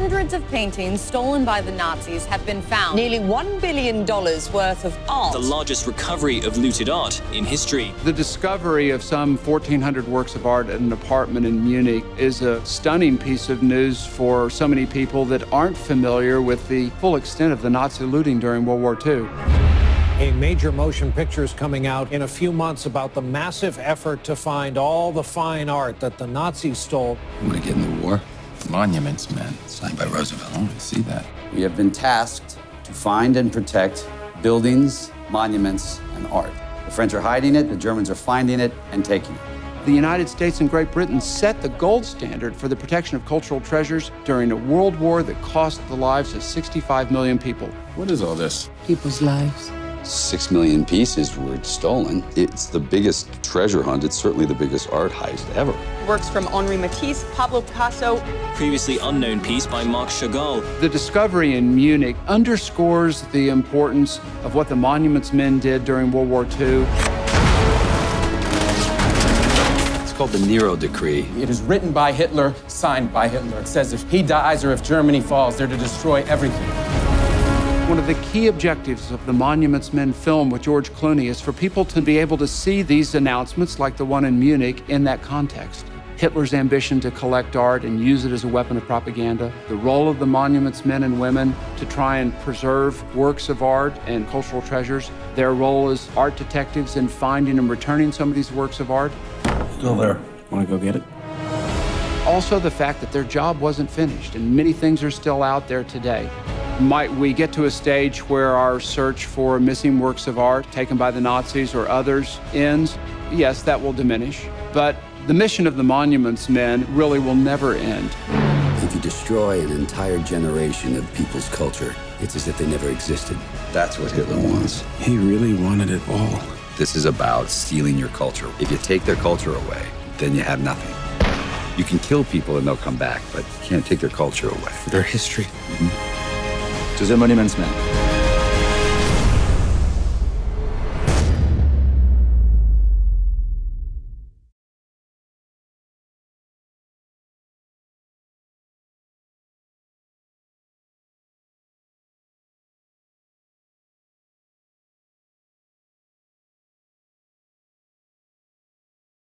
Hundreds of paintings stolen by the Nazis have been found. Nearly $1 billion worth of art. The largest recovery of looted art in history. The discovery of some 1,400 works of art at an apartment in Munich is a stunning piece of news for so many people that aren't familiar with the full extent of the Nazi looting during World War II. A major motion picture is coming out in a few months about the massive effort to find all the fine art that the Nazis stole. You want to get in the war? Monuments Men, signed by Roosevelt. I want to see that. We have been tasked to find and protect buildings, monuments, and art. The French are hiding it, the Germans are finding it and taking it. The United States and Great Britain set the gold standard for the protection of cultural treasures during a world war that cost the lives of 65 million people. What is all this? People's lives. 6 million pieces were stolen. It's the biggest treasure hunt. It's certainly the biggest art heist ever. Works from Henri Matisse, Pablo Picasso. Previously unknown piece by Marc Chagall. The discovery in Munich underscores the importance of what the Monuments Men did during World War II. It's called the Nero Decree. It is written by Hitler, signed by Hitler. It says if he dies or if Germany falls, they're to destroy everything. One of the key objectives of the Monuments Men film with George Clooney is for people to be able to see these announcements, like the one in Munich, in that context. Hitler's ambition to collect art and use it as a weapon of propaganda, the role of the Monuments Men and women to try and preserve works of art and cultural treasures, their role as art detectives in finding and returning some of these works of art. Still there. Want to go get it? Also the fact that their job wasn't finished and many things are still out there today. Might we get to a stage where our search for missing works of art taken by the Nazis or others ends? Yes, that will diminish. But the mission of the Monuments Men really will never end. If you destroy an entire generation of people's culture, it's as if they never existed. That's what Hitler wants. He really wanted it all. This is about stealing your culture. If you take their culture away, then you have nothing. You can kill people and they'll come back, but you can't take their culture away. Their history. To the Monuments Men.